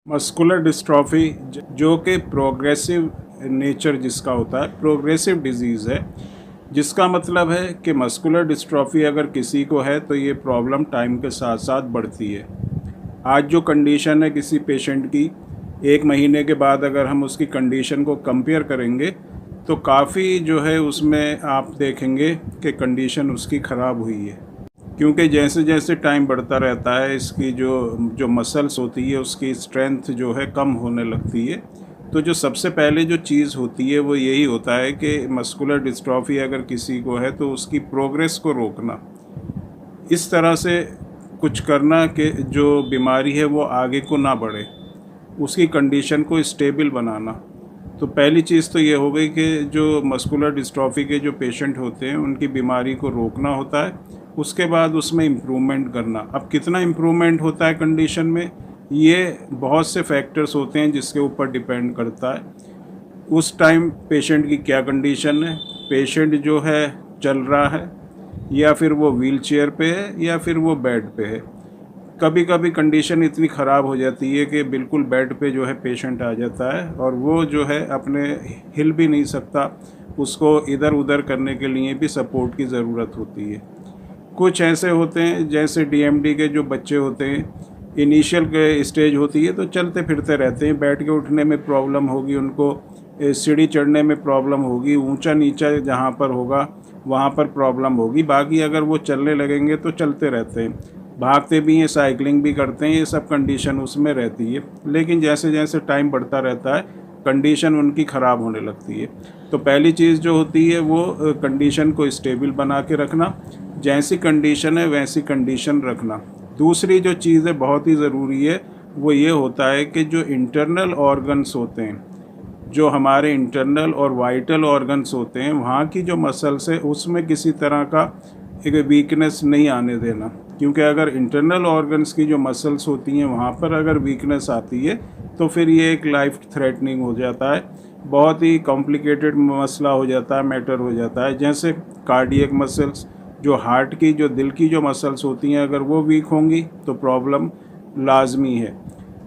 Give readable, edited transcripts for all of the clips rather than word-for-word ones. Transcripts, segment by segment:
Muscular dystrophy जो कि progressive nature जिसका होता है, प्रोग्रेसिव डिजीज़ है, जिसका मतलब है कि मस्कुलर डिस्ट्रॉफी अगर किसी को है तो ये प्रॉब्लम टाइम के साथ साथ बढ़ती है। आज जो कंडीशन है किसी पेशेंट की, 1 महीने के बाद अगर हम उसकी कंडीशन को कंपेयर करेंगे तो काफ़ी जो है उसमें आप देखेंगे कि कंडीशन उसकी ख़राब हुई है, क्योंकि जैसे जैसे टाइम बढ़ता रहता है इसकी जो मसल्स होती है उसकी स्ट्रेंथ जो है कम होने लगती है। तो जो सबसे पहले जो चीज़ होती है वो यही होता है कि मस्कुलर डिस्ट्रॉफी अगर किसी को है तो उसकी प्रोग्रेस को रोकना, इस तरह से कुछ करना कि जो बीमारी है वो आगे को ना बढ़े, उसकी कंडीशन को स्टेबल बनाना। तो पहली चीज़ तो ये हो गई कि जो मस्कुलर डिस्ट्रॉफी के जो पेशेंट होते हैं उनकी बीमारी को रोकना होता है, उसके बाद उसमें इम्प्रूवमेंट करना। अब कितना इम्प्रूवमेंट होता है कंडीशन में, ये बहुत से फैक्टर्स होते हैं जिसके ऊपर डिपेंड करता है। उस टाइम पेशेंट की क्या कंडीशन है, पेशेंट जो है चल रहा है या फिर वो व्हील चेयर पे है या फिर वो बेड पे है। कभी कभी कंडीशन इतनी ख़राब हो जाती है कि बिल्कुल बेड पे जो है पेशेंट आ जाता है और वो जो है अपने हिल भी नहीं सकता, उसको इधर उधर करने के लिए भी सपोर्ट की ज़रूरत होती है। कुछ ऐसे होते हैं जैसे डीएमडी के जो बच्चे होते हैं, इनिशियल के स्टेज होती है तो चलते फिरते रहते हैं, बैठ के उठने में प्रॉब्लम होगी उनको, सीढ़ी चढ़ने में प्रॉब्लम होगी, ऊंचा नीचा जहाँ पर होगा वहाँ पर प्रॉब्लम होगी। बाकी अगर वो चलने लगेंगे तो चलते रहते हैं, भागते भी हैं, साइकिलिंग भी करते हैं, ये सब कंडीशन उसमें रहती है। लेकिन जैसे जैसे टाइम बढ़ता रहता है कंडीशन उनकी ख़राब होने लगती है। तो पहली चीज़ जो होती है वो कंडीशन को स्टेबल बना के रखना, जैसी कंडीशन है वैसी कंडीशन रखना। दूसरी जो चीज़ है बहुत ही ज़रूरी है वो ये होता है कि जो इंटरनल ऑर्गन्स होते हैं, जो हमारे इंटरनल और वाइटल ऑर्गन्स होते हैं, वहाँ की जो मसल्स है उसमें किसी तरह का एक वीकनेस नहीं आने देना। क्योंकि अगर इंटरनल ऑर्गन्स की जो मसल्स होती हैं वहाँ पर अगर वीकनेस आती है तो फिर ये एक लाइफ थ्रेटनिंग हो जाता है, बहुत ही कॉम्प्लिकेटेड मसला हो जाता है, मैटर हो जाता है। जैसे कार्डियक मसल्स, जो हार्ट की जो दिल की जो मसल्स होती हैं, अगर वो वीक होंगी तो प्रॉब्लम लाजमी है।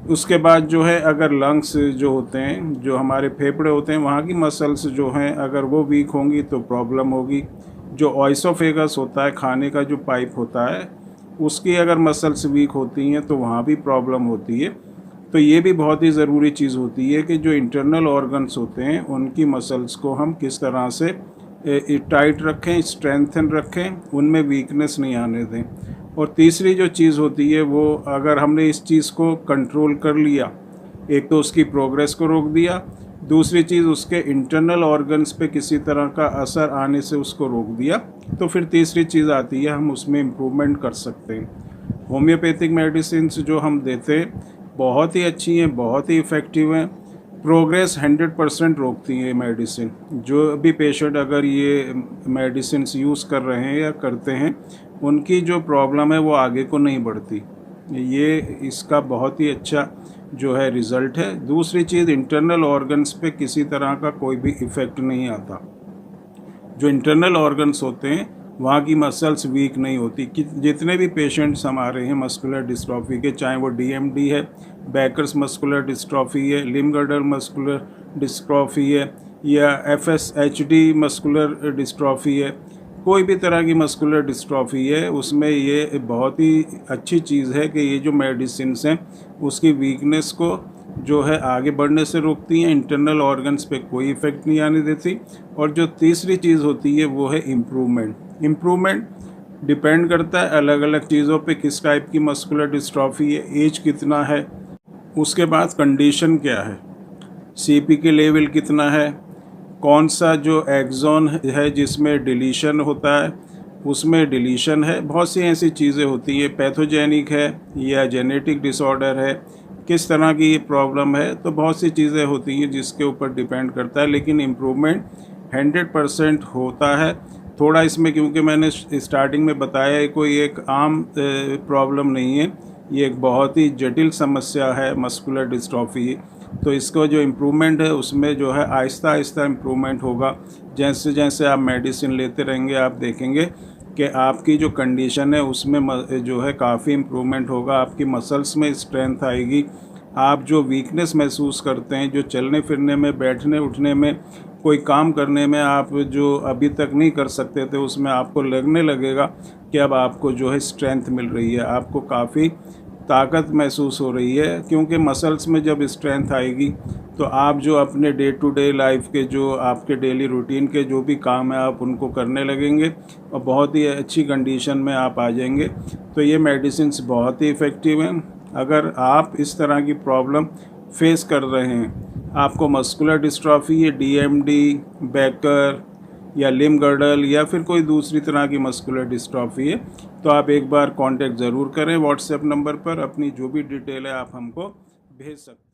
उसके बाद जो है अगर लंग्स जो होते हैं, जो हमारे फेफड़े होते हैं, वहाँ की मसल्स जो हैं अगर वो वीक होंगी तो प्रॉब्लम होगी। जो ऑइसोफेगस होता है, खाने का जो पाइप होता है, उसकी अगर मसल्स वीक होती हैं तो वहाँ भी प्रॉब्लम होती है। तो ये भी बहुत ही ज़रूरी चीज़ होती है कि जो इंटरनल ऑर्गन्स होते हैं उनकी मसल्स को हम किस तरह से टाइट रखें, स्ट्रेंथन रखें, उनमें वीकनेस नहीं आने दें। और तीसरी जो चीज़ होती है वो अगर हमने इस चीज़ को कंट्रोल कर लिया, एक तो उसकी प्रोग्रेस को रोक दिया, दूसरी चीज़ उसके इंटरनल ऑर्गन्स पे किसी तरह का असर आने से उसको रोक दिया, तो फिर तीसरी चीज़ आती है हम उसमें इम्प्रूवमेंट कर सकते हैं। होम्योपैथिक मेडिसिन्स जो हम देते हैं बहुत ही अच्छी हैं, बहुत ही इफ़ेक्टिव हैं, प्रोग्रेस 100% रोकती है मेडिसिन। जो भी पेशेंट अगर ये मेडिसिन यूज़ कर रहे हैं या करते हैं, उनकी जो प्रॉब्लम है वो आगे को नहीं बढ़ती। ये इसका बहुत ही अच्छा जो है रिज़ल्ट है। दूसरी चीज़, इंटरनल ऑर्गन्स पे किसी तरह का कोई भी इफ़ेक्ट नहीं आता। जो इंटरनल ऑर्गन्स होते हैं वहाँ की मसल्स वीक नहीं होती। कि जितने भी पेशेंट्स हमारे हैं मस्कुलर डिस्ट्रॉफी के, चाहे वो डीएमडी है, बैकर्स मस्कुलर डिस्ट्रॉफी है, लिम्ब-गर्डल मस्कुलर डिस्ट्रॉफी है, या एफएसएचडी मस्कुलर डिस्ट्रॉफी है, कोई भी तरह की मस्कुलर डिस्ट्रॉफी है, उसमें ये बहुत ही अच्छी चीज़ है कि ये जो मेडिसिन्स हैं उसकी वीकनेस को जो है आगे बढ़ने से रोकती हैं, इंटरनल ऑर्गन्स पे कोई इफ़ेक्ट नहीं आने देती। और जो तीसरी चीज़ होती है वो है इम्प्रूवमेंट। इम्प्रूवमेंट डिपेंड करता है अलग अलग चीज़ों पे, किस टाइप की मस्कुलर डिस्ट्रॉफी है, एज कितना है, उसके बाद कंडीशन क्या है, सीपी के लेवल कितना है, कौन सा जो एक्सॉन है जिसमें डिलीशन होता है उसमें डिलीशन है, बहुत सी ऐसी चीज़ें होती हैं, पैथोजेनिक है या जेनेटिक डिसऑर्डर है, किस तरह की ये प्रॉब्लम है। तो बहुत सी चीज़ें होती हैं जिसके ऊपर डिपेंड करता है, लेकिन इम्प्रूवमेंट 100% होता है। थोड़ा इसमें, क्योंकि मैंने स्टार्टिंग में बताया है, कोई एक आम प्रॉब्लम नहीं है, ये एक बहुत ही जटिल समस्या है मस्कुलर डिस्ट्रॉफी। तो इसको जो इम्प्रूवमेंट है उसमें जो है आहिस्ता आहिस्ता इम्प्रूवमेंट होगा। जैसे जैसे आप मेडिसिन लेते रहेंगे आप देखेंगे कि आपकी जो कंडीशन है उसमें जो है काफ़ी इम्प्रूवमेंट होगा, आपकी मसल्स में स्ट्रेंथ आएगी, आप जो वीकनेस महसूस करते हैं, जो चलने फिरने में, बैठने उठने में, कोई काम करने में आप जो अभी तक नहीं कर सकते थे, उसमें आपको लगने लगेगा कि अब आपको जो है स्ट्रेंथ मिल रही है, आपको काफ़ी ताकत महसूस हो रही है। क्योंकि मसल्स में जब स्ट्रेंथ आएगी तो आप जो अपने डे टू डे लाइफ के, जो आपके डेली रूटीन के जो भी काम है, आप उनको करने लगेंगे और बहुत ही अच्छी कंडीशन में आप आ जाएंगे। तो ये मेडिसिन्स बहुत ही इफ़ेक्टिव हैं। अगर आप इस तरह की प्रॉब्लम फेस कर रहे हैं, आपको मस्कुलर डिस्ट्रॉफी, डीएमडी, बैकर या लिम्ब गर्डल या फिर कोई दूसरी तरह की मस्कुलर डिस्ट्रॉफी है, तो आप एक बार कांटेक्ट ज़रूर करें व्हाट्सएप नंबर पर। अपनी जो भी डिटेल है आप हमको भेज सकते हैं।